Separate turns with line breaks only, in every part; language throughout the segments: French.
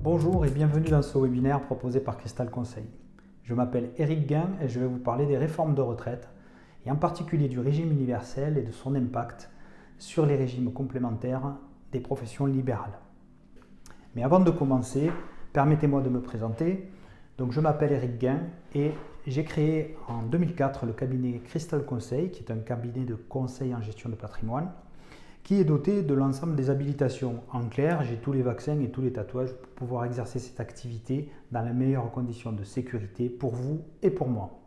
Bonjour et bienvenue dans ce webinaire proposé par Cristal Conseil. Je m'appelle Eric Guin et je vais vous parler des réformes de retraite et en particulier du régime universel et de son impact sur les régimes complémentaires des professions libérales. Mais avant de commencer, permettez-moi de me présenter. Donc, je m'appelle Eric Guin et j'ai créé en 2004 le cabinet Cristal Conseil, qui est un cabinet de conseil en gestion de patrimoine, qui est doté de l'ensemble des habilitations. En clair, j'ai tous les vaccins et tous les tatouages pour pouvoir exercer cette activité dans les meilleures conditions de sécurité pour vous et pour moi.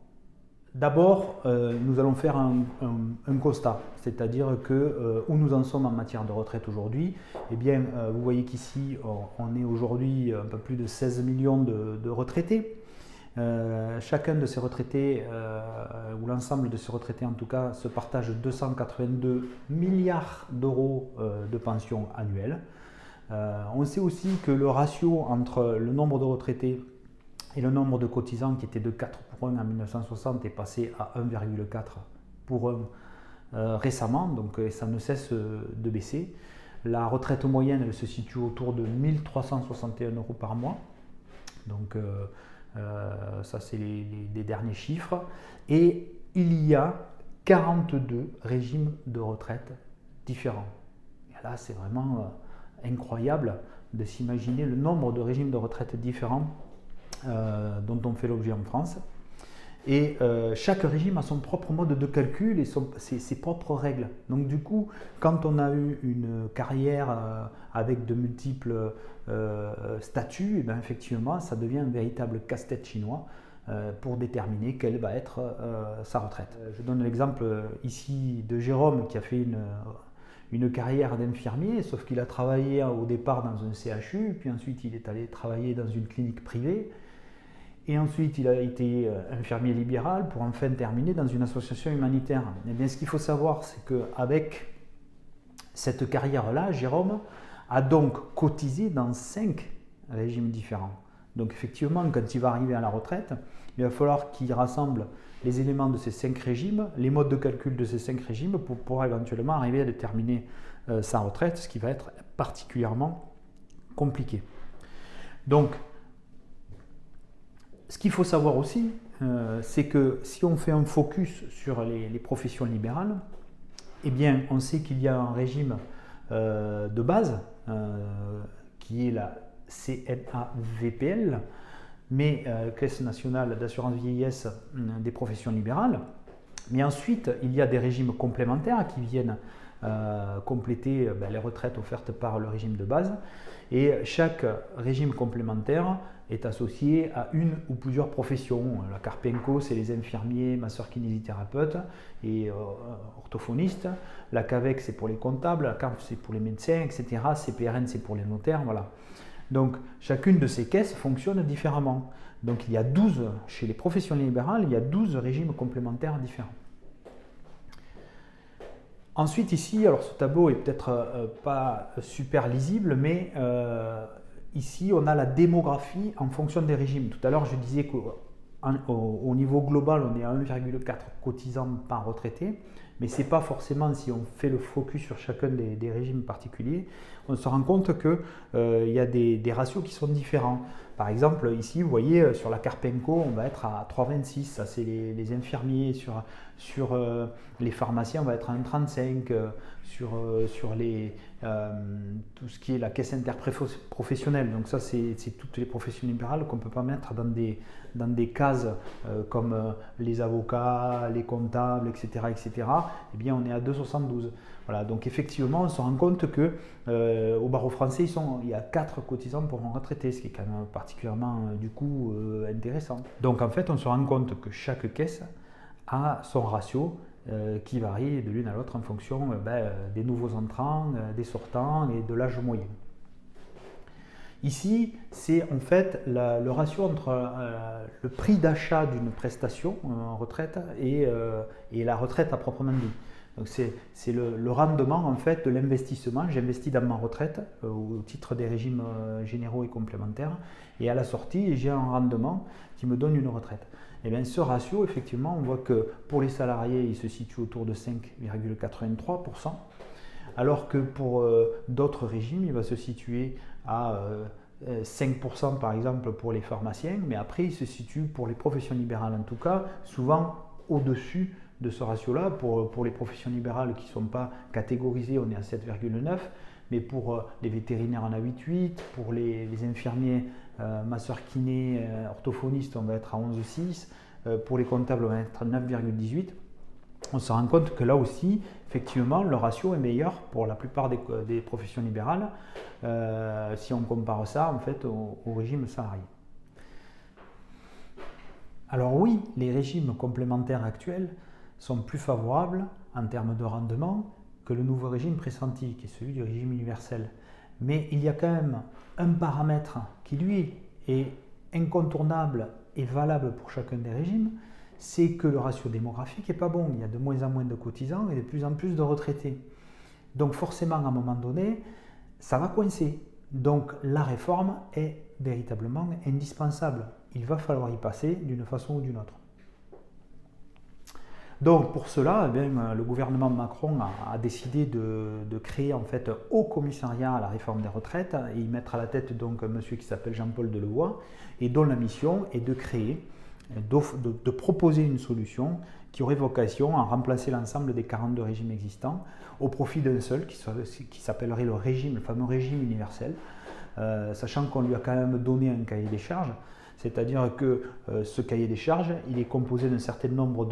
D'abord, nous allons faire un constat, c'est-à-dire que où nous en sommes en matière de retraite aujourd'hui. Eh bien, vous voyez qu'ici, on est aujourd'hui un peu plus de 16 millions de retraités. Chacun de ces retraités, ou l'ensemble de ces retraités en tout cas, se partage 282 milliards d'euros de pension annuelle. On sait aussi que le ratio entre le nombre de retraités et le nombre de cotisants, qui était de 4 pour 1 en 1960, est passé à 1,4 pour 1 récemment, donc ça ne cesse de baisser. La retraite moyenne, elle se situe autour de 1 361 euros par mois. Donc ça, c'est les derniers chiffres. Et il y a 42 régimes de retraite différents. Et là, c'est vraiment incroyable de s'imaginer le nombre de régimes de retraite différents dont on fait l'objet en France. Et chaque régime a son propre mode de calcul et ses propres règles. Donc du coup, quand on a eu une carrière avec de multiples statuts, et bien effectivement, ça devient un véritable casse-tête chinois pour déterminer quelle va être sa retraite. Je donne l'exemple ici de Jérôme qui a fait une carrière d'infirmier, sauf qu'il a travaillé au départ dans un CHU, puis ensuite il est allé travailler dans une clinique privée. Et ensuite, il a été infirmier libéral pour enfin terminer dans une association humanitaire. Eh bien, ce qu'il faut savoir, c'est qu'avec cette carrière-là, Jérôme a donc cotisé dans 5 régimes différents. Donc, effectivement, quand il va arriver à la retraite, il va falloir qu'il rassemble les éléments de ces 5 régimes, les modes de calcul de ces 5 régimes pour pouvoir éventuellement arriver à déterminer sa retraite, ce qui va être particulièrement compliqué. Donc, ce qu'il faut savoir aussi, c'est que si on fait un focus sur les professions libérales, eh bien, on sait qu'il y a un régime de base qui est la CNAVPL, mais Caisse nationale d'assurance vieillesse des professions libérales. Mais ensuite, il y a des régimes complémentaires qui viennent compléter les retraites offertes par le régime de base. Et chaque régime complémentaire est associé à une ou plusieurs professions. La Carpenco, c'est les infirmiers, masseurs kinésithérapeutes et orthophonistes. La CAVEC, c'est pour les comptables. La CARF, c'est pour les médecins, etc. CPRN, c'est pour les notaires. Voilà. Donc, chacune de ces caisses fonctionne différemment. Donc, il y a 12, chez les professions libérales, il y a 12 régimes complémentaires différents. Ensuite, ici, alors ce tableau est peut-être pas super lisible, mais ici, on a la démographie en fonction des régimes. Tout à l'heure, je disais qu'au niveau global, on est à 1,4 cotisants par retraité, mais ce n'est pas forcément, si on fait le focus sur chacun des régimes particuliers, on se rend compte qu'il y a des ratios qui sont différents. Par exemple, ici, vous voyez, sur la Carpenco, on va être à 3,26, ça c'est les infirmiers. Sur les pharmaciens, on va être à 1,35. Sur tout ce qui est la caisse interprofessionnelle, donc ça c'est toutes les professions libérales qu'on ne peut pas mettre dans des cases comme les avocats, les comptables, etc. Eh bien, on est à 2,72. Voilà, donc effectivement, on se rend compte qu'au barreau français, il y a 4 cotisants pour un retraité, ce qui est quand même particulièrement du coup intéressant. Donc en fait, on se rend compte que chaque caisse a son ratio qui varie de l'une à l'autre en fonction des nouveaux entrants, des sortants et de l'âge moyen. Ici, c'est en fait le ratio entre le prix d'achat d'une prestation en retraite et la retraite à proprement dit. Donc c'est le rendement en fait de l'investissement. J'investis dans ma retraite au titre des régimes généraux et complémentaires, et à la sortie, j'ai un rendement qui me donne une retraite. Et bien ce ratio, effectivement, on voit que pour les salariés, il se situe autour de 5,83%, alors que pour d'autres régimes, il va se situer à 5% par exemple pour les pharmaciens, mais après il se situe pour les professions libérales en tout cas, souvent au-dessus de ce ratio-là. Pour les professions libérales qui ne sont pas catégorisées, on est à 7,9, mais pour les vétérinaires on a 8,8, pour les infirmiers, masseurs kinés, orthophonistes on va être à 11,6, pour les comptables on va être à 9,18. On se rend compte que là aussi, effectivement, le ratio est meilleur pour la plupart des professions libérales si on compare ça en fait au régime salarié. Alors oui, les régimes complémentaires actuels sont plus favorables en termes de rendement que le nouveau régime pressenti, qui est celui du régime universel. Mais il y a quand même un paramètre qui, lui, est incontournable et valable pour chacun des régimes, c'est que le ratio démographique n'est pas bon. Il y a de moins en moins de cotisants et de plus en plus de retraités. Donc forcément, à un moment donné, ça va coincer. Donc la réforme est véritablement indispensable. Il va falloir y passer d'une façon ou d'une autre. Donc pour cela, eh bien, le gouvernement Macron a décidé de créer en fait un haut commissariat à la réforme des retraites et y mettre à la tête donc un monsieur qui s'appelle Jean-Paul Delevoye et dont la mission est de créer, de proposer une solution qui aurait vocation à remplacer l'ensemble des 42 régimes existants au profit d'un seul qui s'appellerait le fameux régime universel, sachant qu'on lui a quand même donné un cahier des charges. C'est-à-dire que ce cahier des charges, il est composé d'un certain nombre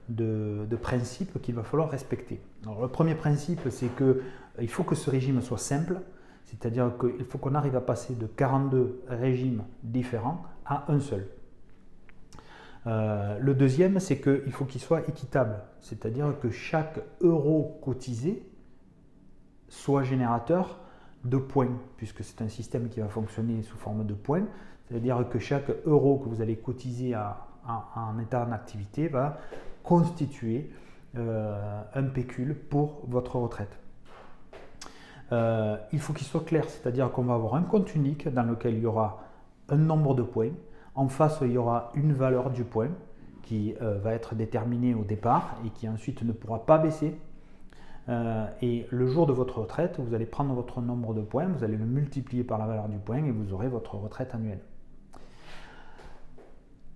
de principes qu'il va falloir respecter. Alors, le premier principe, c'est qu'il faut que ce régime soit simple, c'est-à-dire qu'il faut qu'on arrive à passer de 42 régimes différents à un seul. Le deuxième, c'est qu'il faut qu'il soit équitable, c'est-à-dire que chaque euro cotisé soit générateur de points, puisque c'est un système qui va fonctionner sous forme de points. C'est-à-dire que chaque euro que vous allez cotiser en état en activité va constituer un pécule pour votre retraite. Il faut qu'il soit clair, c'est-à-dire qu'on va avoir un compte unique dans lequel il y aura un nombre de points. En face, il y aura une valeur du point qui va être déterminée au départ et qui ensuite ne pourra pas baisser. Et le jour de votre retraite, vous allez prendre votre nombre de points, vous allez le multiplier par la valeur du point et vous aurez votre retraite annuelle.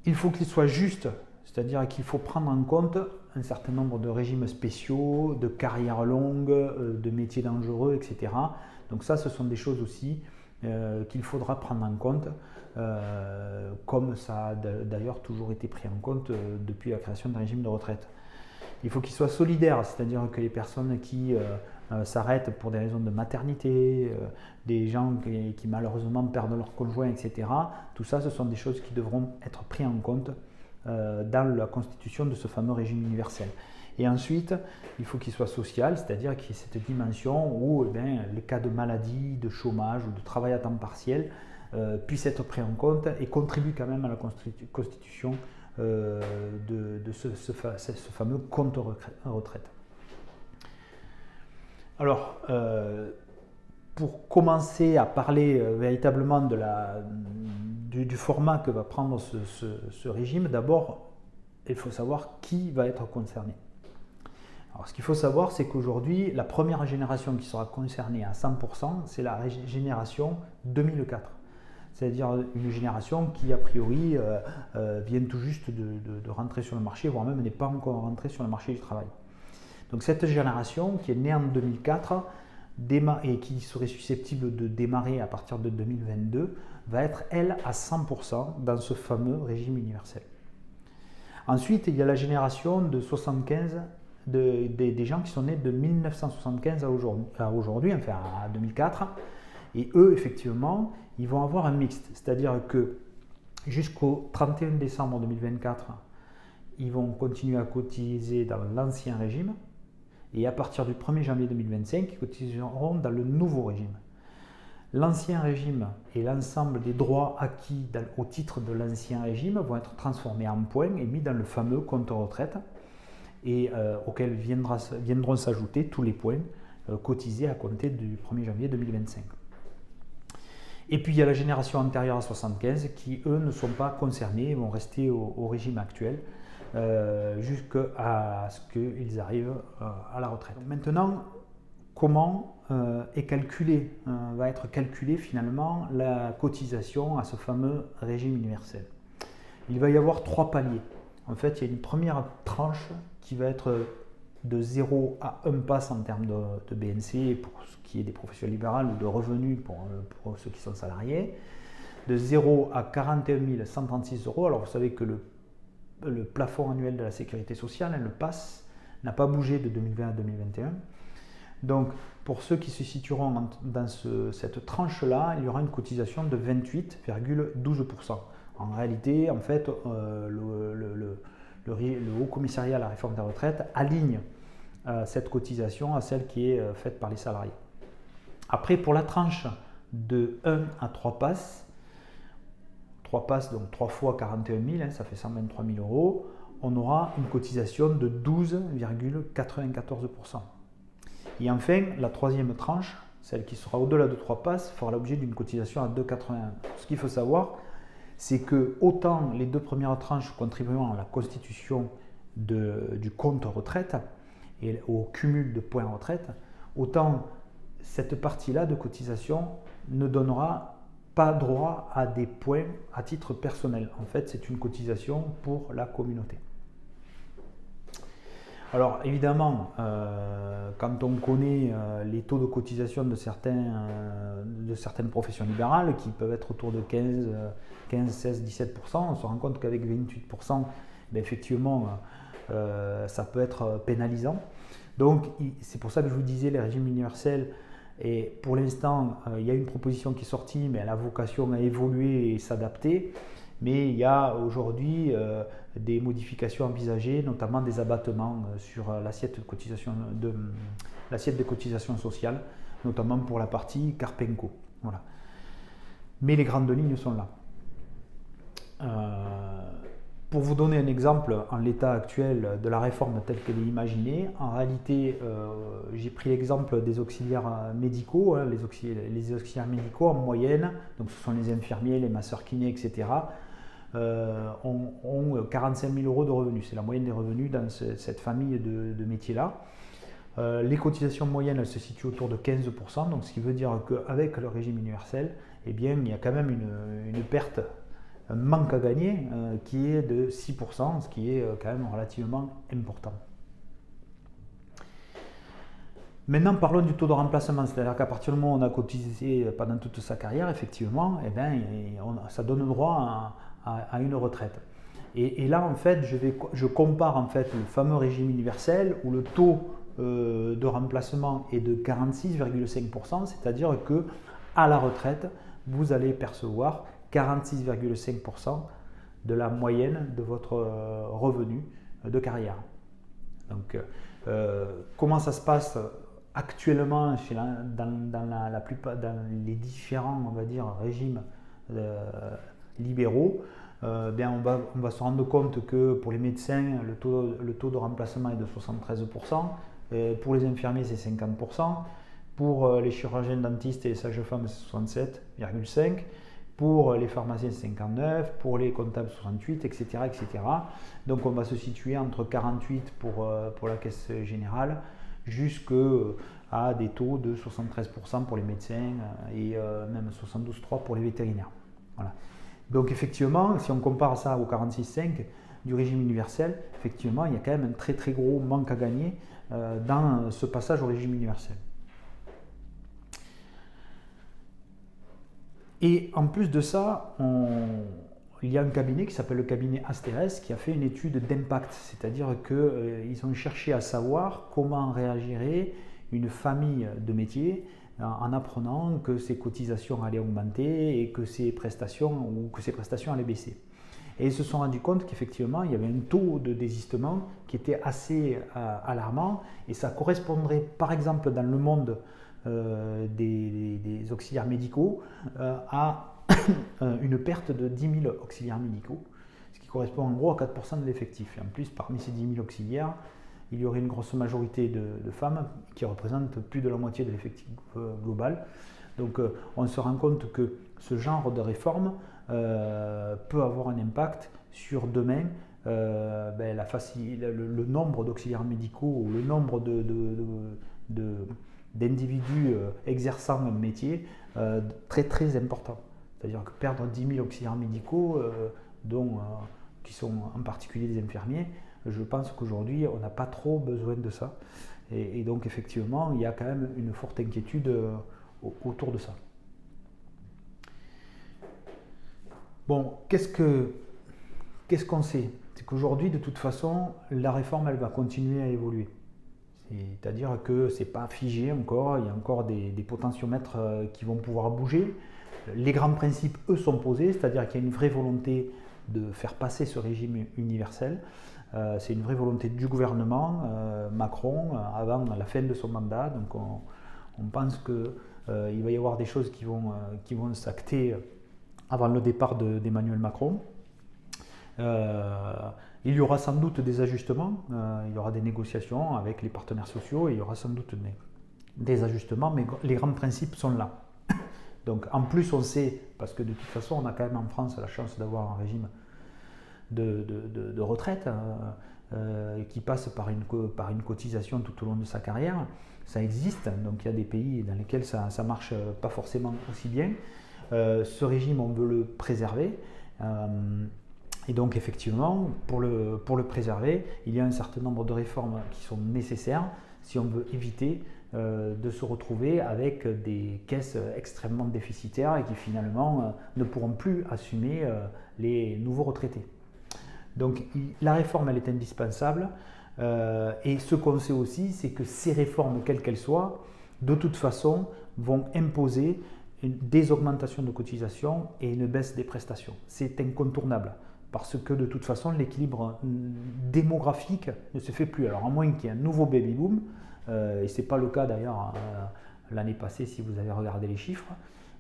Il faut qu'il soit juste, c'est-à-dire qu'il faut prendre en compte un certain nombre de régimes spéciaux, de carrières longues, de métiers dangereux, etc. Donc ça, ce sont des choses aussi qu'il faudra prendre en compte, comme ça a d'ailleurs toujours été pris en compte depuis la création d'un régime de retraite. Il faut qu'il soit solidaire, c'est-à-dire que les personnes qui s'arrêtent pour des raisons de maternité, des gens qui malheureusement perdent leur conjoint, etc. Tout ça, ce sont des choses qui devront être prises en compte dans la constitution de ce fameux régime universel. Et ensuite, il faut qu'il soit social, c'est-à-dire qu'il y ait cette dimension où les cas de maladie, de chômage ou de travail à temps partiel puissent être pris en compte et contribuent quand même à la constitution de ce fameux compte retraite. Alors, pour commencer à parler véritablement du format que va prendre ce régime, d'abord, il faut savoir qui va être concerné. Alors, ce qu'il faut savoir, c'est qu'aujourd'hui, la première génération qui sera concernée à 100%, c'est la génération 2004. C'est-à-dire une génération qui, a priori, vient tout juste de rentrer sur le marché, voire même n'est pas encore rentrée sur le marché du travail. Donc cette génération, qui est née en 2004 et qui serait susceptible de démarrer à partir de 2022, va être, elle, à 100% dans ce fameux régime universel. Ensuite, il y a la génération de 75, des gens qui sont nés de 1975 à aujourd'hui, enfin à 2004. Et eux, effectivement, ils vont avoir un mixte, c'est-à-dire que jusqu'au 31 décembre 2024, ils vont continuer à cotiser dans l'ancien régime et à partir du 1er janvier 2025, ils cotiseront dans le nouveau régime. L'ancien régime et l'ensemble des droits acquis au titre de l'ancien régime vont être transformés en points et mis dans le fameux compte retraite et auquel viendront s'ajouter tous les points cotisés à compter du 1er janvier 2025. Et puis il y a la génération antérieure à 75 qui, eux, ne sont pas concernés et vont rester au régime actuel jusqu'à ce qu'ils arrivent à la retraite. Maintenant, comment va être calculée finalement la cotisation à ce fameux régime universel. Il va y avoir 3 paliers. En fait, il y a une première tranche qui va être de 0 à 1 pass en termes de BNC pour ce qui est des professions libérales ou de revenus pour ceux qui sont salariés. De 0 à 41 136 euros. Alors vous savez que le plafond annuel de la sécurité sociale, le PASS, n'a pas bougé de 2020 à 2021. Donc pour ceux qui se situeront dans cette tranche-là, il y aura une cotisation de 28,12%. En réalité, en fait, le Haut Commissariat à la réforme des retraites aligne cette cotisation à celle qui est faite par les salariés. Après, pour la tranche de 1 à 3 passes, 3 passes, donc 3 fois 41 000, ça fait 123 000 euros, on aura une cotisation de 12,94%. Et enfin, la troisième tranche, celle qui sera au-delà de 3 passes, fera l'objet d'une cotisation à 2,81. Ce qu'il faut savoir, c'est que autant les 2 premières tranches contribueront à la constitution du compte retraite et au cumul de points retraite, autant cette partie-là de cotisation ne donnera pas droit à des points à titre personnel. En fait, c'est une cotisation pour la communauté. Alors évidemment, quand on connaît les taux de cotisation de certaines professions libérales qui peuvent être autour de 15, 16, 17%, on se rend compte qu'avec 28%, effectivement, ça peut être pénalisant. Donc c'est pour ça que je vous disais les régimes universels. Et pour l'instant, il y a une proposition qui est sortie, mais elle a vocation à évoluer et s'adapter. Mais il y a aujourd'hui des modifications envisagées, notamment des abattements sur l'assiette de cotisation sociale, notamment pour la partie Carpenco. Voilà. Mais les grandes lignes sont là. Pour vous donner un exemple, en l'état actuel de la réforme telle qu'elle est imaginée, en réalité, j'ai pris l'exemple des auxiliaires médicaux. Les auxiliaires médicaux en moyenne, donc ce sont les infirmiers, les masseurs kinés, etc., ont 45 000 euros de revenus. C'est la moyenne des revenus dans cette famille de métiers-là. Les cotisations moyennes elles se situent autour de 15%, donc ce qui veut dire qu'avec le régime universel, eh bien, il y a quand même une perte, un manque à gagner qui est de 6%, ce qui est quand même relativement important. Maintenant, parlons du taux de remplacement, c'est-à-dire qu'à partir du moment où on a cotisé pendant toute sa carrière, effectivement, eh bien, ça donne droit à une retraite. Et là, en fait, je compare en fait le fameux régime universel où le taux de remplacement est de 46,5%, c'est-à-dire que à la retraite, vous allez percevoir 46,5% de la moyenne de votre revenu de carrière. Donc, comment ça se passe actuellement dans les différents, on va dire, régimes libéraux? Bien, on va se rendre compte que pour les médecins, le taux de remplacement est de 73%, pour les infirmiers, c'est 50%, pour les chirurgiens dentistes et les sages-femmes, c'est 67,5%, pour les pharmaciens, c'est 59%, pour les comptables, 68%, etc., etc. Donc, on va se situer entre 48% pour la caisse générale, jusqu'à des taux de 73% pour les médecins et même 72,3% pour les vétérinaires. Voilà. Donc effectivement, si on compare ça au 46,5 du régime universel, effectivement, il y a quand même un très très gros manque à gagner dans ce passage au régime universel. Et en plus de ça, il y a un cabinet qui s'appelle le cabinet Asteres qui a fait une étude d'impact, c'est-à-dire qu'ils ont cherché à savoir comment réagirait une famille de métiers en apprenant que ses cotisations allaient augmenter et que ses prestations allaient baisser. Et ils se sont rendus compte qu'effectivement, il y avait un taux de désistement qui était assez alarmant et ça correspondrait par exemple dans le monde des auxiliaires médicaux à une perte de 10 000 auxiliaires médicaux, ce qui correspond en gros à 4% de l'effectif. Et en plus, parmi ces 10 000 auxiliaires, il y aurait une grosse majorité de femmes qui représentent plus de la moitié de l'effectif global. Donc on se rend compte que ce genre de réforme peut avoir un impact sur demain le nombre d'auxiliaires médicaux ou le nombre d'individus exerçant un métier très très important. C'est-à-dire que perdre 10 000 auxiliaires médicaux, qui sont en particulier des infirmiers, je pense qu'aujourd'hui on n'a pas trop besoin de ça. Et donc effectivement, il y a quand même une forte inquiétude autour de ça. Bon, qu'est-ce qu'on sait? C'est qu'aujourd'hui, de toute façon, la réforme, elle va continuer à évoluer. C'est-à-dire que ce n'est pas figé encore, il y a encore des potentiomètres qui vont pouvoir bouger. Les grands principes, eux, sont posés, c'est-à-dire qu'il y a une vraie volonté de faire passer ce régime universel. C'est une vraie volonté du gouvernement Macron avant la fin de son mandat. Donc on pense qu'il va y avoir des choses qui vont s'acter avant le départ d'Emmanuel Macron. Il y aura sans doute des ajustements, il y aura des négociations avec les partenaires sociaux et il y aura sans doute des ajustements, mais les grands principes sont là. Donc en plus on sait, parce que de toute façon on a quand même en France la chance d'avoir un régime de retraite qui passe par une cotisation tout au long de sa carrière. Ça existe, donc il y a des pays dans lesquels ça marche pas forcément aussi bien. Ce régime on veut le préserver. Et donc effectivement, pour le préserver, il y a un certain nombre de réformes qui sont nécessaires si on veut éviter de se retrouver avec des caisses extrêmement déficitaires et qui finalement ne pourront plus assumer les nouveaux retraités. Donc la réforme, elle est indispensable. Et ce qu'on sait aussi, c'est que ces réformes, quelles qu'elles soient, de toute façon, vont imposer des augmentations de cotisations et une baisse des prestations. C'est incontournable. Parce que de toute façon, l'équilibre démographique ne se fait plus. Alors à moins qu'il y ait un nouveau baby-boom, et ce n'est pas le cas d'ailleurs l'année passée si vous avez regardé les chiffres,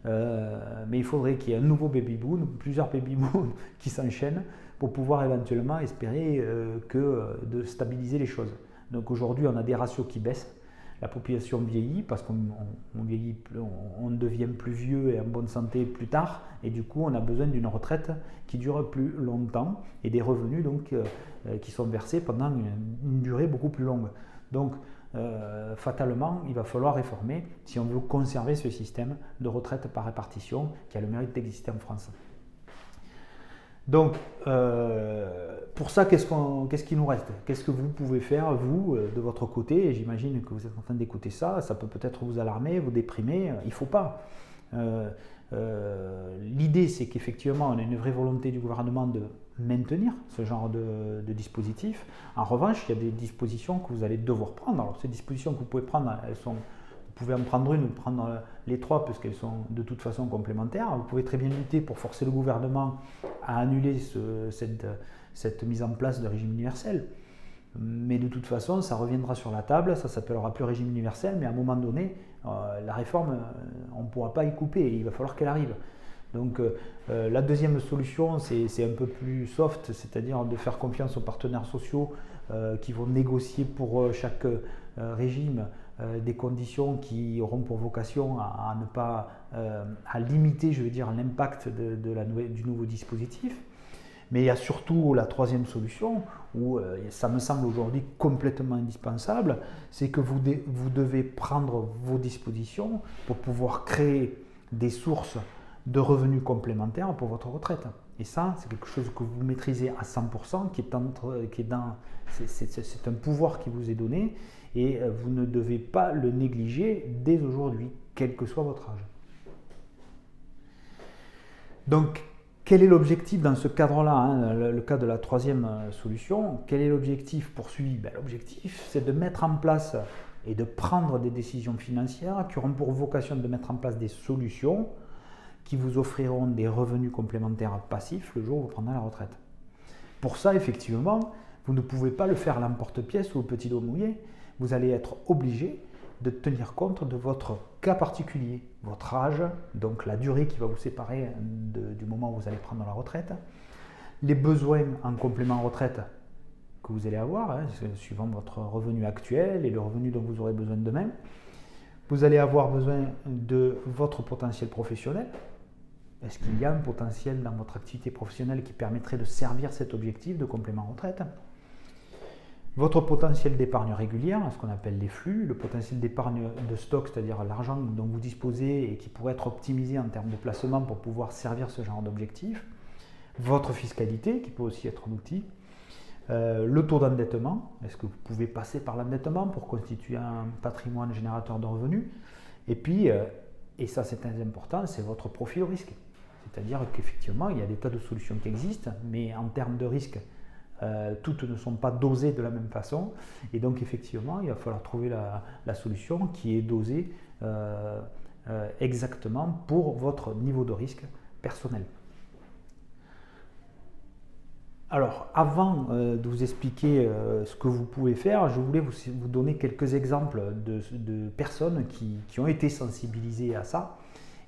mais il faudrait qu'il y ait un nouveau baby-boom, plusieurs baby-booms qui s'enchaînent pour pouvoir éventuellement espérer de stabiliser les choses. Donc aujourd'hui, on a des ratios qui baissent. La population vieillit parce qu'on vieillit, on devient plus vieux et en bonne santé plus tard, et du coup on a besoin d'une retraite qui dure plus longtemps et des revenus donc, qui sont versés pendant une durée beaucoup plus longue. Donc fatalement, il va falloir réformer si on veut conserver ce système de retraite par répartition qui a le mérite d'exister en France. Donc, pour ça, qu'est-ce qu'il nous reste? Qu'est-ce que vous pouvez faire, vous, de votre côté? Et j'imagine que vous êtes en train d'écouter ça, ça peut peut-être vous alarmer, vous déprimer, il ne faut pas. L'idée, c'est qu'effectivement, on a une vraie volonté du gouvernement de maintenir ce genre de dispositif. En revanche, il y a des dispositions que vous allez devoir prendre. Alors, ces dispositions que vous pouvez prendre, vous pouvez en prendre une ou prendre les trois parce qu'elles sont de toute façon complémentaires. Vous pouvez très bien lutter pour forcer le gouvernement à annuler cette mise en place de régime universel. Mais de toute façon, ça reviendra sur la table, ça s'appellera plus régime universel, mais à un moment donné, la réforme, on ne pourra pas y couper, il va falloir qu'elle arrive. Donc la deuxième solution, c'est un peu plus soft, c'est-à-dire de faire confiance aux partenaires sociaux qui vont négocier pour chaque régime des conditions qui auront pour vocation à ne pas à limiter, je veux dire, l'impact du nouveau dispositif. Mais il y a surtout la troisième solution où ça me semble aujourd'hui complètement indispensable, c'est que vous devez prendre vos dispositions pour pouvoir créer des sources de revenus complémentaires pour votre retraite. Et ça, c'est quelque chose que vous maîtrisez à 100%, c'est un pouvoir qui vous est donné et vous ne devez pas le négliger dès aujourd'hui, quel que soit votre âge. Donc, quel est l'objectif dans ce cadre-là, le cas de la troisième solution? Quel est l'objectif poursuivi? L'objectif, c'est de mettre en place et de prendre des décisions financières qui auront pour vocation de mettre en place des solutions qui vous offriront des revenus complémentaires passifs le jour où vous prendrez la retraite. Pour ça, effectivement, vous ne pouvez pas le faire à l'emporte-pièce ou au petit dos mouillé. Vous allez être obligé de tenir compte de votre cas particulier, votre âge, donc la durée qui va vous séparer du moment où vous allez prendre la retraite, les besoins en complément retraite que vous allez avoir, suivant votre revenu actuel et le revenu dont vous aurez besoin demain. Vous allez avoir besoin de votre potentiel professionnel. Est-ce qu'il y a un potentiel dans votre activité professionnelle qui permettrait de servir cet objectif de complément retraite? Votre potentiel d'épargne régulière, ce qu'on appelle les flux, le potentiel d'épargne de stock, c'est-à-dire l'argent dont vous disposez et qui pourrait être optimisé en termes de placement pour pouvoir servir ce genre d'objectif, votre fiscalité, qui peut aussi être un outil, le taux d'endettement, est-ce que vous pouvez passer par l'endettement pour constituer un patrimoine générateur de revenus, et puis, et ça c'est très important, c'est votre profil au risque. C'est-à-dire qu'effectivement, il y a des tas de solutions qui existent, mais en termes de risque, toutes ne sont pas dosées de la même façon. Et donc, effectivement, il va falloir trouver la solution qui est dosée exactement pour votre niveau de risque personnel. Alors, avant de vous expliquer ce que vous pouvez faire, je voulais vous donner quelques exemples de personnes qui ont été sensibilisées à ça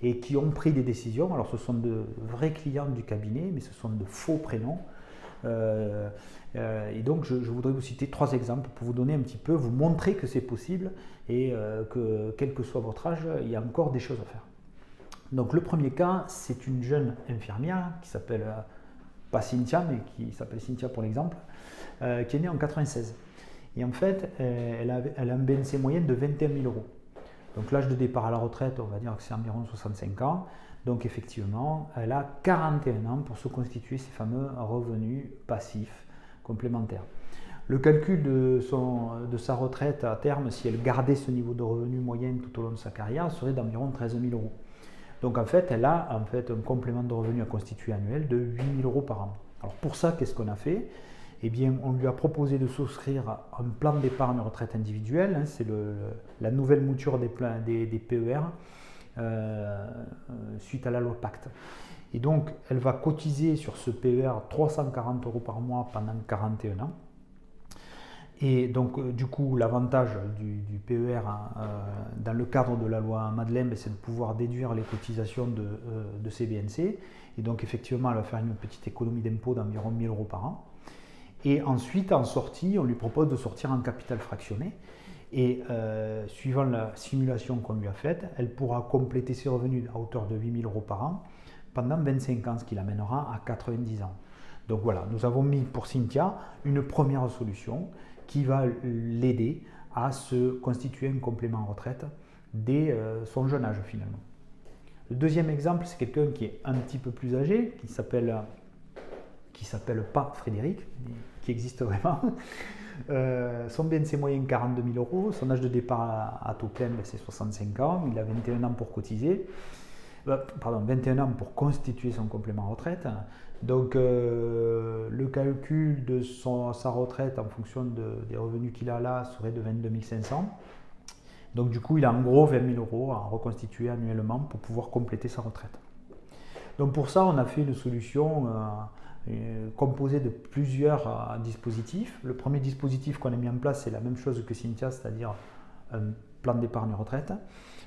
et qui ont pris des décisions. Alors, ce sont de vrais clients du cabinet, mais ce sont de faux prénoms. Et donc, je voudrais vous citer 3 exemples pour vous donner un petit peu, vous montrer que c'est possible et que, quel que soit votre âge, il y a encore des choses à faire. Donc, le premier cas, c'est une jeune infirmière qui s'appelle... pas Cynthia, mais qui s'appelle Cynthia pour l'exemple, qui est née en 96. Et en fait, elle a un BNC moyenne de 21 000 euros. Donc l'âge de départ à la retraite, on va dire que c'est environ 65 ans. Donc effectivement, elle a 41 ans pour se constituer ces fameux revenus passifs complémentaires. Le calcul de sa retraite à terme, si elle gardait ce niveau de revenu moyen tout au long de sa carrière, serait d'environ 13 000 euros. Donc en fait, elle a un complément de revenu à constituer annuel de 8 000 euros par an. Alors pour ça, qu'est-ce qu'on a fait? Eh bien, on lui a proposé de souscrire un plan d'épargne retraite individuelle. C'est la nouvelle mouture des PER suite à la loi Pacte. Et donc, elle va cotiser sur ce PER 340 euros par mois pendant 41 ans. Et donc, du coup, l'avantage du PER dans le cadre de la loi Madeleine, c'est de pouvoir déduire les cotisations de ces BNC. Et donc, effectivement, elle va faire une petite économie d'impôt d'environ 1 000 euros par an. Et ensuite, en sortie, on lui propose de sortir en capital fractionné. Et suivant la simulation qu'on lui a faite, elle pourra compléter ses revenus à hauteur de 8 000 euros par an pendant 25 ans, ce qui l'amènera à 90 ans. Donc voilà, nous avons mis pour Cynthia une première solution qui va l'aider à se constituer un complément retraite dès son jeune âge finalement. Le deuxième exemple, c'est quelqu'un qui est un petit peu plus âgé, qui s'appelle pas Frédéric, mais qui existe vraiment. Son BNC moyen 42 000 euros, son âge de départ à taux plein c'est 65 ans, il a 21 ans pour cotiser. 21 ans pour constituer son complément retraite. Donc le calcul de sa retraite en fonction des revenus qu'il a là serait de 22 500. Donc du coup, il a en gros 20 000 euros à reconstituer annuellement pour pouvoir compléter sa retraite. Donc pour ça, on a fait une solution composée de plusieurs dispositifs. Le premier dispositif qu'on a mis en place, c'est la même chose que Cynthia, c'est-à-dire un plan d'épargne retraite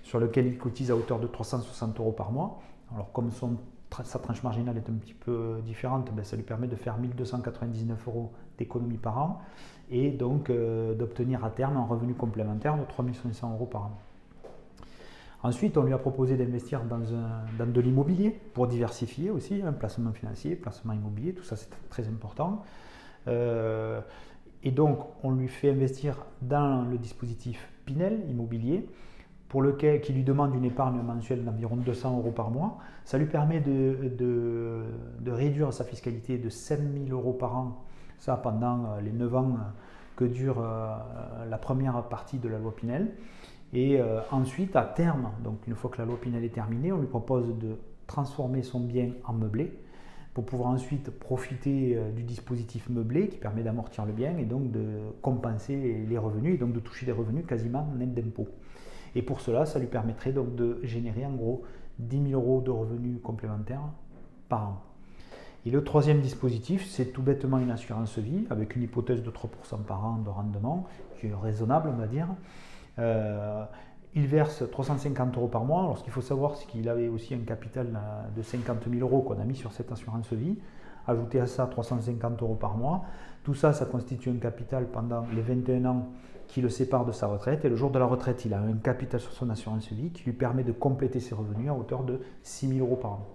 sur lequel il cotise à hauteur de 360 euros par mois. Alors comme sa tranche marginale est un petit peu différente, ça lui permet de faire 1 299 euros d'économie par an et donc d'obtenir à terme un revenu complémentaire de 3 500 euros par an. Ensuite, on lui a proposé d'investir dans de l'immobilier pour diversifier aussi, un placement financier, placement immobilier, tout ça c'est très important. Et donc, on lui fait investir dans le dispositif Pinel immobilier, qui lui demande une épargne mensuelle d'environ 200 euros par mois. Ça lui permet de réduire sa fiscalité de 5 000 euros par an, ça pendant les 9 ans que dure la première partie de la loi Pinel. Et ensuite, à terme, donc une fois que la loi Pinel est terminée, on lui propose de transformer son bien en meublé pour pouvoir ensuite profiter du dispositif meublé qui permet d'amortir le bien et donc de compenser les revenus et donc de toucher des revenus quasiment nets d'impôts. Et pour cela, ça lui permettrait donc de générer en gros 10 000 euros de revenus complémentaires par an. Et le troisième dispositif, c'est tout bêtement une assurance vie avec une hypothèse de 3% par an de rendement, qui est raisonnable, on va dire. Il verse 350 euros par mois. Alors ce qu'il faut savoir, c'est qu'il avait aussi un capital de 50 000 euros qu'on a mis sur cette assurance vie. Ajouter à ça 350 euros par mois. Tout ça, ça constitue un capital pendant les 21 ans qui le sépare de sa retraite. Et le jour de la retraite, il a un capital sur son assurance vie qui lui permet de compléter ses revenus à hauteur de 6 000 euros par an.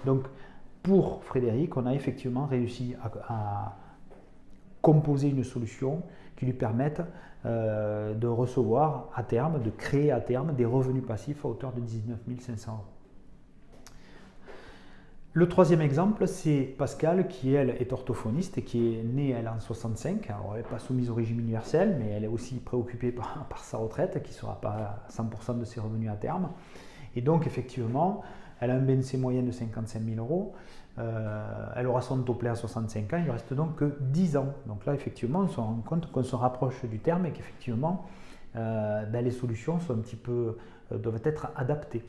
Donc, pour Frédéric, on a effectivement réussi à composer une solution qui lui permettent de recevoir à terme, de créer à terme des revenus passifs à hauteur de 19 500 euros. Le troisième exemple, c'est Pascal qui, elle, est orthophoniste et qui est née, elle, en 65. Alors, elle n'est pas soumise au régime universel, mais elle est aussi préoccupée par sa retraite, qui ne sera pas à 100% de ses revenus à terme. Et donc, effectivement, elle a un BNC moyen de 55 000 euros. Elle aura son taux plein à 65 ans. Il ne lui reste donc que 10 ans. Donc là, effectivement, on se rend compte qu'on se rapproche du terme et qu'effectivement, les solutions sont doivent être adaptées.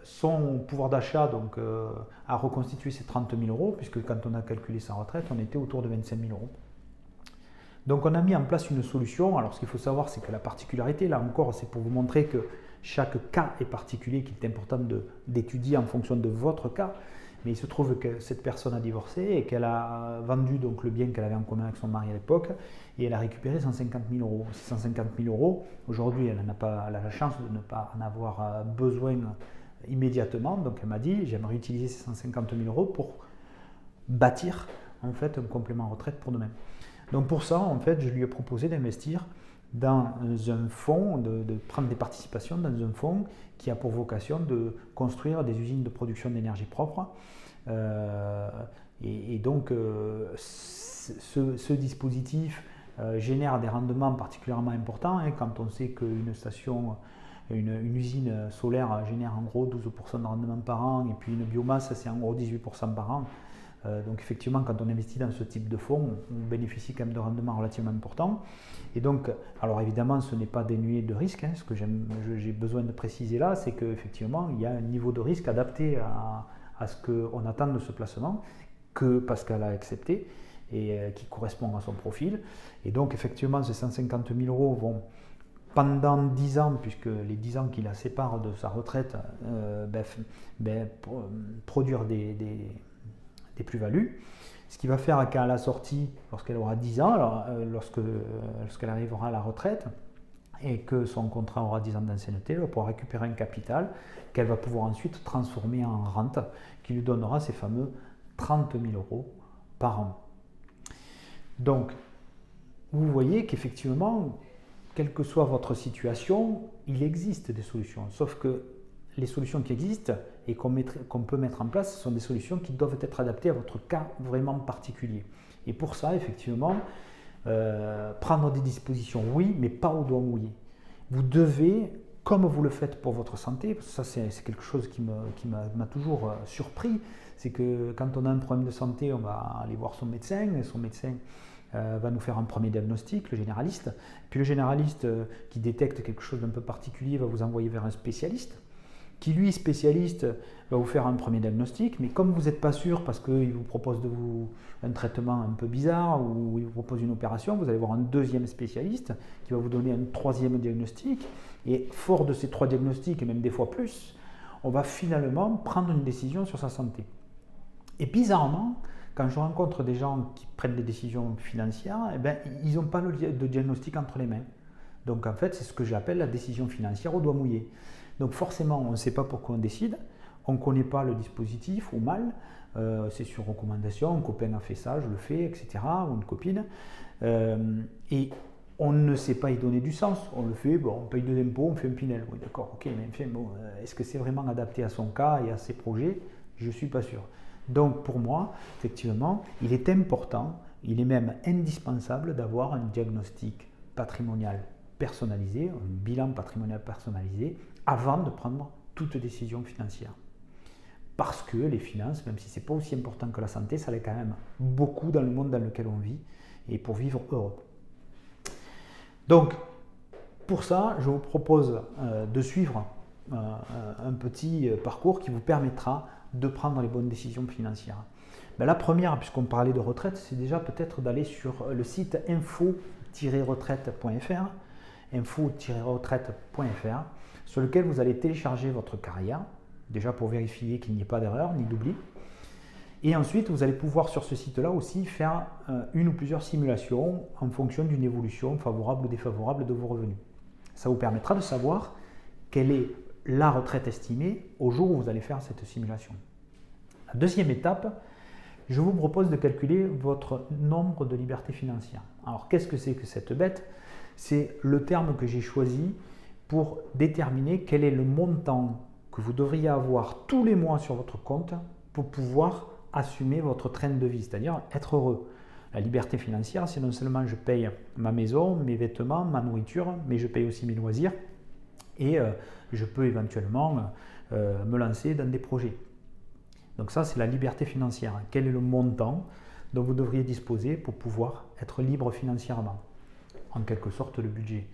Son pouvoir d'achat a reconstitué ses 30 000 euros, puisque quand on a calculé sa retraite, on était autour de 25 000 euros. Donc on a mis en place une solution. Alors ce qu'il faut savoir, c'est que la particularité, là encore, c'est pour vous montrer que chaque cas est particulier, qu'il est important d'étudier en fonction de votre cas. Mais il se trouve que cette personne a divorcé et qu'elle a vendu donc le bien qu'elle avait en commun avec son mari à l'époque, et elle a récupéré 150 000 euros. Ces 150 000 euros, aujourd'hui, elle a la chance de ne pas en avoir besoin immédiatement. Donc elle m'a dit, j'aimerais utiliser ces 150 000 euros pour bâtir en fait un complément retraite pour demain. Donc pour ça, en fait, je lui ai proposé d'investir dans un fonds, de prendre des participations dans un fonds qui a pour vocation de construire des usines de production d'énergie propre. Ce dispositif génère des rendements particulièrement importants, quand on sait qu'une usine solaire génère en gros 12% de rendement par an, et puis une biomasse, c'est en gros 18% par an. Donc effectivement, quand on investit dans ce type de fonds, on bénéficie quand même de rendements relativement importants. Et donc, alors évidemment, ce n'est pas dénué de risque. Ce que j'ai besoin de préciser là, c'est qu'effectivement, il y a un niveau de risque adapté à ce qu'on attend de ce placement, que Pascal a accepté et qui correspond à son profil. Et donc effectivement, ces 150 000 euros vont, pendant 10 ans, puisque les 10 ans qui la séparent de sa retraite, produire des plus-values, ce qui va faire qu'à la sortie, lorsqu'elle aura 10 ans, lorsqu'elle arrivera à la retraite et que son contrat aura 10 ans d'ancienneté, elle va pouvoir récupérer un capital qu'elle va pouvoir ensuite transformer en rente, qui lui donnera ces fameux 30 000 euros par an. Donc, vous voyez qu'effectivement, quelle que soit votre situation, il existe des solutions, sauf que les solutions qui existent et qu'on peut mettre en place, ce sont des solutions qui doivent être adaptées à votre cas vraiment particulier. Et pour ça, effectivement, prendre des dispositions, oui, mais pas au doigt mouillé. Vous devez, comme vous le faites pour votre santé, parce que ça c'est quelque chose qui m'a toujours surpris, c'est que quand on a un problème de santé, on va aller voir son médecin, et son médecin va nous faire un premier diagnostic, le généraliste. Puis le généraliste qui détecte quelque chose d'un peu particulier va vous envoyer vers un spécialiste, qui lui, spécialiste, va vous faire un premier diagnostic, mais comme vous n'êtes pas sûr parce qu'il vous propose un traitement un peu bizarre ou il vous propose une opération, vous allez voir un deuxième spécialiste qui va vous donner un troisième diagnostic, et fort de ces 3 diagnostics, et même des fois plus, on va finalement prendre une décision sur sa santé. Et bizarrement, quand je rencontre des gens qui prennent des décisions financières, ils n'ont pas de diagnostic entre les mains. Donc en fait, c'est ce que j'appelle la décision financière au doigt mouillé. Donc forcément, on ne sait pas pourquoi on décide, on ne connaît pas le dispositif ou mal, c'est sur recommandation, un copain a fait ça, je le fais, etc., ou une copine, et on ne sait pas y donner du sens, on le fait, on paye de l'impôt, on fait un Pinel, oui d'accord, ok, mais enfin, est-ce que c'est vraiment adapté à son cas et à ses projets? Je ne suis pas sûr. Donc pour moi, effectivement, il est important, il est même indispensable d'avoir un diagnostic patrimonial personnalisé, un bilan patrimonial personnalisé, avant de prendre toute décision financière. Parce que les finances, même si ce n'est pas aussi important que la santé, ça l'est quand même beaucoup dans le monde dans lequel on vit et pour vivre heureux. Donc, pour ça, je vous propose de suivre un petit parcours qui vous permettra de prendre les bonnes décisions financières. La première, puisqu'on parlait de retraite, c'est déjà peut-être d'aller sur le site info-retraite.fr, sur lequel vous allez télécharger votre carrière, déjà pour vérifier qu'il n'y ait pas d'erreur ni d'oubli. Et ensuite, vous allez pouvoir sur ce site-là aussi faire une ou plusieurs simulations en fonction d'une évolution favorable ou défavorable de vos revenus. Ça vous permettra de savoir quelle est la retraite estimée au jour où vous allez faire cette simulation. La deuxième étape, je vous propose de calculer votre nombre de libertés financières. Alors, qu'est-ce que c'est que cette bête? C'est le terme que j'ai choisi pour déterminer quel est le montant que vous devriez avoir tous les mois sur votre compte pour pouvoir assumer votre train de vie, c'est-à-dire être heureux. La liberté financière, c'est non seulement je paye ma maison, mes vêtements, ma nourriture, mais je paye aussi mes loisirs et je peux éventuellement me lancer dans des projets. Donc ça, c'est la liberté financière. Quel est le montant dont vous devriez disposer pour pouvoir être libre financièrement? En quelque sorte, le budget.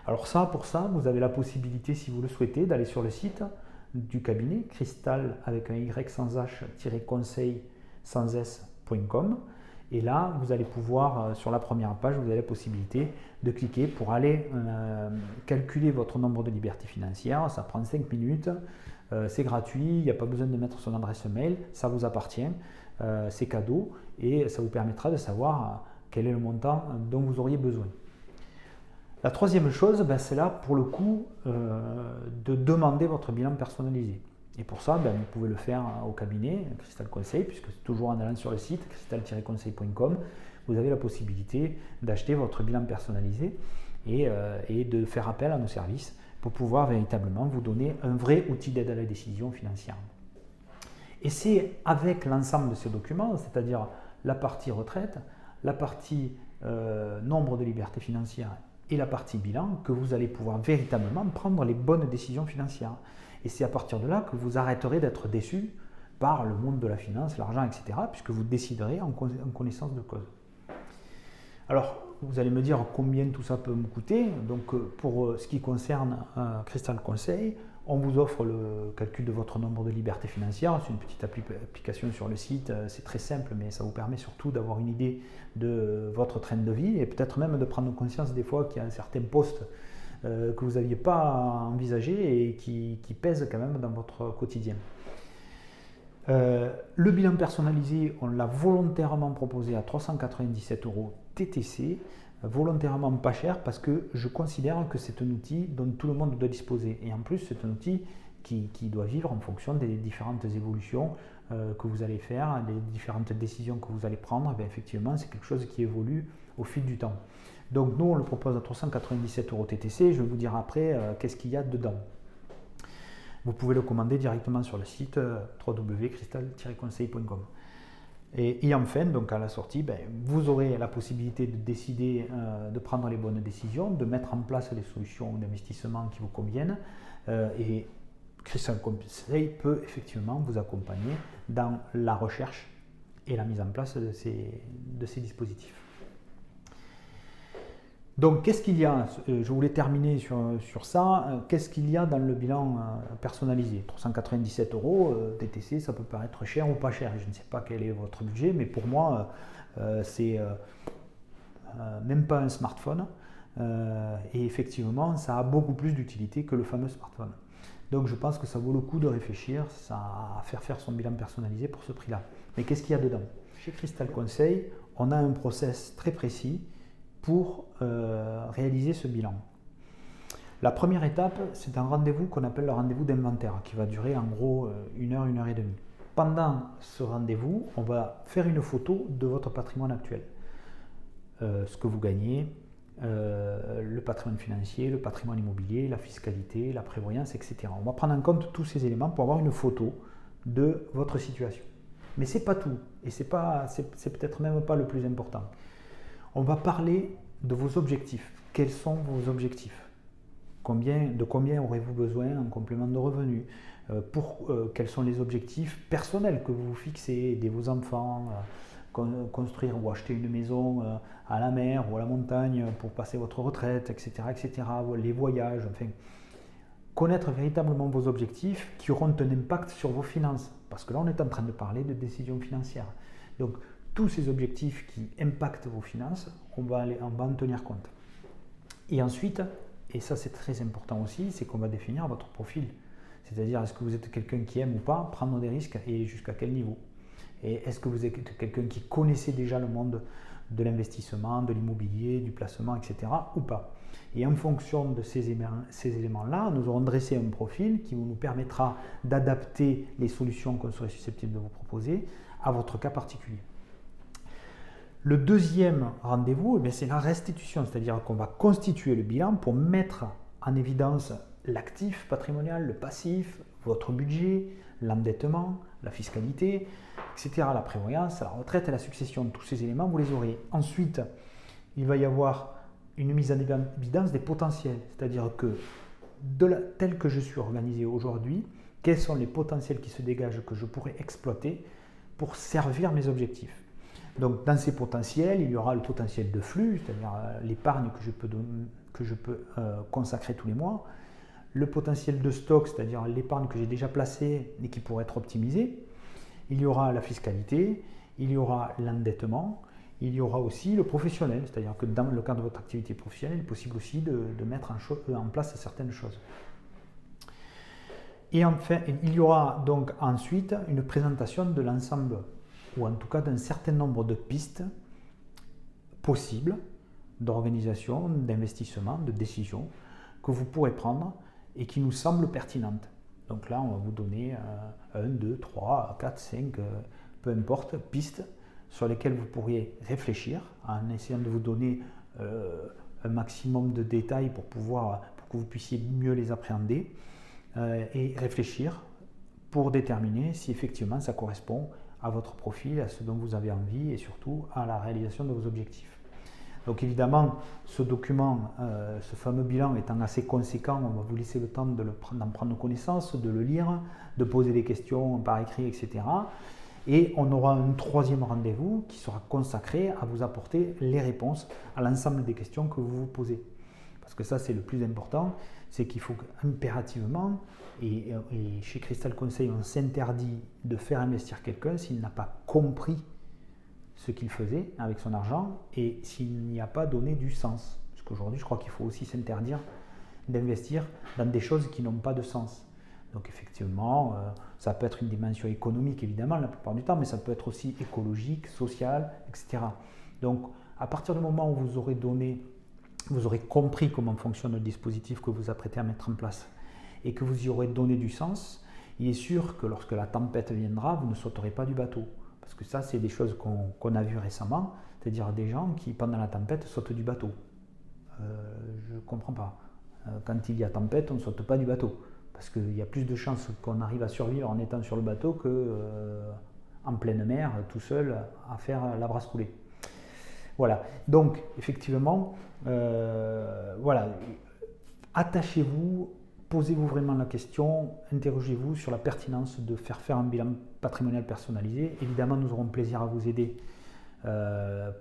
Alors ça, pour ça, vous avez la possibilité, si vous le souhaitez, d'aller sur le site du cabinet, cristal avec un y sans h-conseil sans s.com. Et là, vous allez pouvoir, sur la première page, vous avez la possibilité de cliquer pour aller calculer votre nombre de libertés financières. Ça prend 5 minutes, c'est gratuit, il n'y a pas besoin de mettre son adresse mail, ça vous appartient, c'est cadeau et ça vous permettra de savoir quel est le montant dont vous auriez besoin. La troisième chose, c'est là pour le coup de demander votre bilan personnalisé. Et pour ça, vous pouvez le faire au cabinet Cristal Conseil, puisque c'est toujours en allant sur le site cristal-conseil.com, vous avez la possibilité d'acheter votre bilan personnalisé et de faire appel à nos services pour pouvoir véritablement vous donner un vrai outil d'aide à la décision financière. Et c'est avec l'ensemble de ces documents, c'est-à-dire la partie retraite, la partie nombre de libertés financières et la partie bilan, que vous allez pouvoir véritablement prendre les bonnes décisions financières. Et c'est à partir de là que vous arrêterez d'être déçu par le monde de la finance, l'argent, etc., puisque vous déciderez en connaissance de cause. Alors, vous allez me dire combien tout ça peut me coûter. Donc, pour ce qui concerne Cristal Conseil, on vous offre le calcul de votre nombre de libertés financières. C'est une petite application sur le site. C'est très simple, mais ça vous permet surtout d'avoir une idée de votre train de vie et peut-être même de prendre conscience des fois qu'il y a certains postes que vous n'aviez pas envisagé et qui pèsent quand même dans votre quotidien. Le bilan personnalisé, on l'a volontairement proposé à 397 € TTC, volontairement pas cher parce que je considère que c'est un outil dont tout le monde doit disposer. Et en plus, c'est un outil qui doit vivre en fonction des différentes évolutions que vous allez faire, des différentes décisions que vous allez prendre. Effectivement, c'est quelque chose qui évolue au fil du temps. Donc nous, on le propose à 397 € TTC. Je vais vous dire après qu'est-ce qu'il y a dedans. Vous pouvez le commander directement sur le site www.cristal-conseil.com. Et enfin, donc à la sortie, vous aurez la possibilité de décider de prendre les bonnes décisions, de mettre en place les solutions d'investissement qui vous conviennent. Et Cristal Conseil peut effectivement vous accompagner dans la recherche et la mise en place de ces dispositifs. Donc, qu'est-ce qu'il y a? Je voulais terminer sur ça. Qu'est-ce qu'il y a dans le bilan personnalisé? 397 € TTC, ça peut paraître cher ou pas cher. Je ne sais pas quel est votre budget, mais pour moi, c'est même pas un smartphone. Et effectivement, ça a beaucoup plus d'utilité que le fameux smartphone. Donc, je pense que ça vaut le coup de réfléchir à faire son bilan personnalisé pour ce prix-là. Mais qu'est-ce qu'il y a dedans? Chez Cristal Conseil, on a un process très précis pour réaliser ce bilan. La première étape, c'est un rendez-vous qu'on appelle le rendez-vous d'inventaire, qui va durer en gros 1 heure, 1 heure et demie. Pendant ce rendez-vous, on va faire une photo de votre patrimoine actuel. Ce que vous gagnez, le patrimoine financier, le patrimoine immobilier, la fiscalité, la prévoyance, etc. On va prendre en compte tous ces éléments pour avoir une photo de votre situation. Mais ce n'est pas tout, et c'est peut-être même pas le plus important. On va parler de vos objectifs. Quels sont vos objectifs? De combien aurez-vous besoin en complément de revenus? Quels sont les objectifs personnels que vous vous fixez, aider vos enfants, construire ou acheter une maison à la mer ou à la montagne pour passer votre retraite, etc., etc., les voyages, enfin, connaître véritablement vos objectifs qui auront un impact sur vos finances. Parce que là, on est en train de parler de décisions financières. Donc, tous ces objectifs qui impactent vos finances, on va en tenir compte. Et ensuite, et ça c'est très important aussi, c'est qu'on va définir votre profil. C'est-à-dire, est-ce que vous êtes quelqu'un qui aime ou pas prendre des risques et jusqu'à quel niveau? Et est-ce que vous êtes quelqu'un qui connaissait déjà le monde de l'investissement, de l'immobilier, du placement, etc. ou pas? Et en fonction de ces éléments-là, nous aurons dressé un profil qui nous permettra d'adapter les solutions qu'on serait susceptible de vous proposer à votre cas particulier. Le deuxième rendez-vous, c'est la restitution, c'est-à-dire qu'on va constituer le bilan pour mettre en évidence l'actif patrimonial, le passif, votre budget, l'endettement, la fiscalité, etc., la prévoyance, la retraite et la succession. Tous ces éléments, vous les aurez. Ensuite, il va y avoir une mise en évidence des potentiels, c'est-à-dire que tel que je suis organisé aujourd'hui, quels sont les potentiels qui se dégagent que je pourrais exploiter pour servir mes objectifs. Donc dans ces potentiels, il y aura le potentiel de flux, c'est-à-dire l'épargne que je peux consacrer tous les mois, le potentiel de stock, c'est-à-dire l'épargne que j'ai déjà placée et qui pourrait être optimisée, il y aura la fiscalité, il y aura l'endettement, il y aura aussi le professionnel, c'est-à-dire que dans le cadre de votre activité professionnelle, il est possible aussi de mettre en place certaines choses. Et enfin, il y aura donc ensuite une présentation de l'ensemble, ou en tout cas d'un certain nombre de pistes possibles d'organisation, d'investissement, de décision que vous pourrez prendre et qui nous semblent pertinentes. Donc là, on va vous donner 1, 2, 3, 4, 5, peu importe, pistes sur lesquelles vous pourriez réfléchir en essayant de vous donner un maximum de détails pour que vous puissiez mieux les appréhender et réfléchir pour déterminer si effectivement ça correspond à votre profil, à ce dont vous avez envie et surtout à la réalisation de vos objectifs. Donc évidemment, ce document, ce fameux bilan étant assez conséquent, on va vous laisser le temps d'en prendre connaissance, de le lire, de poser des questions par écrit, etc. Et on aura un troisième rendez-vous qui sera consacré à vous apporter les réponses à l'ensemble des questions que vous vous posez. Parce que ça, c'est le plus important, c'est qu'il faut impérativement, et chez Cristal Conseil, on s'interdit de faire investir quelqu'un s'il n'a pas compris ce qu'il faisait avec son argent et s'il n'y a pas donné du sens. Parce qu'aujourd'hui, je crois qu'il faut aussi s'interdire d'investir dans des choses qui n'ont pas de sens. Donc effectivement, ça peut être une dimension économique évidemment la plupart du temps, mais ça peut être aussi écologique, social, etc. Donc à partir du moment où vous aurez compris comment fonctionne le dispositif que vous apprêtez à mettre en place et que vous y aurez donné du sens, il est sûr que lorsque la tempête viendra, vous ne sauterez pas du bateau. Parce que ça, c'est des choses qu'on a vues récemment, c'est-à-dire des gens qui, pendant la tempête, sautent du bateau. Je ne comprends pas. Quand il y a tempête, on ne saute pas du bateau. Parce qu'il y a plus de chances qu'on arrive à survivre en étant sur le bateau qu'en pleine mer, tout seul, à faire la brasse coulée. Voilà. Donc, effectivement, voilà. Attachez-vous, posez-vous vraiment la question, interrogez-vous sur la pertinence de faire un bilan patrimonial personnalisé. Évidemment, nous aurons plaisir à vous aider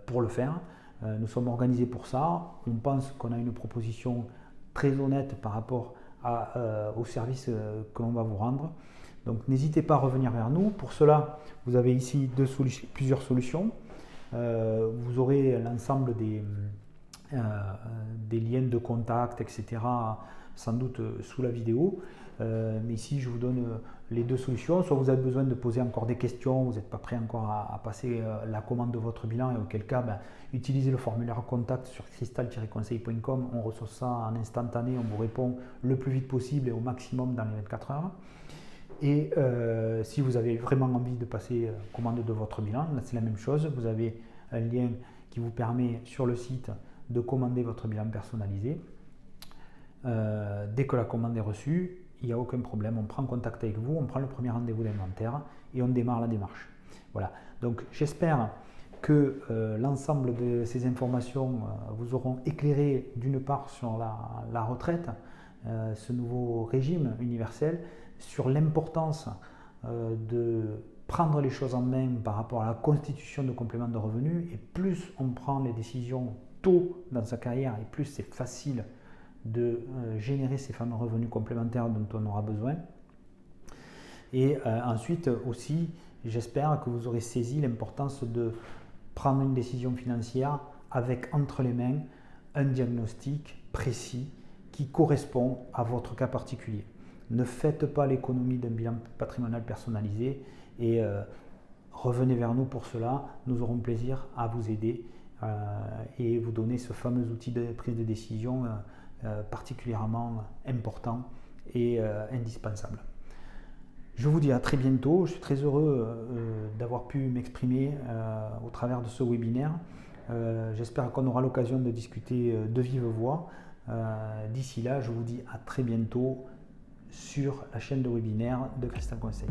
pour le faire. Nous sommes organisés pour ça. On pense qu'on a une proposition très honnête par rapport au service que l'on va vous rendre. Donc n'hésitez pas à revenir vers nous. Pour cela, vous avez ici plusieurs solutions. Vous aurez l'ensemble des liens de contact, etc., sans doute sous la vidéo. Mais ici, je vous donne les deux solutions. Soit vous avez besoin de poser encore des questions, vous n'êtes pas prêt encore à passer la commande de votre bilan, et auquel cas, utilisez le formulaire contact sur cristal-conseil.com. On reçoit ça en instantané, on vous répond le plus vite possible et au maximum dans les 24 heures. Et si vous avez vraiment envie de passer commande de votre bilan, là c'est la même chose. Vous avez un lien qui vous permet sur le site de commander votre bilan personnalisé. Dès que la commande est reçue, il n'y a aucun problème, on prend contact avec vous, on prend le premier rendez-vous d'inventaire et on démarre la démarche. Voilà, donc j'espère que l'ensemble de ces informations vous auront éclairé d'une part sur la retraite, ce nouveau régime universel, sur l'importance de prendre les choses en main par rapport à la constitution de compléments de revenus, et plus on prend les décisions tôt dans sa carrière et plus c'est facile de générer ces fameux revenus complémentaires dont on aura besoin. Et ensuite aussi, j'espère que vous aurez saisi l'importance de prendre une décision financière avec entre les mains un diagnostic précis qui correspond à votre cas particulier. Ne faites pas l'économie d'un bilan patrimonial personnalisé et revenez vers nous pour cela. Nous aurons plaisir à vous aider et vous donner ce fameux outil de prise de décision particulièrement important et indispensable. Je vous dis à très bientôt. Je suis très heureux d'avoir pu m'exprimer au travers de ce webinaire. J'espère qu'on aura l'occasion de discuter de vive voix. D'ici là, je vous dis à très bientôt sur la chaîne de webinaire de Crystal Conseil.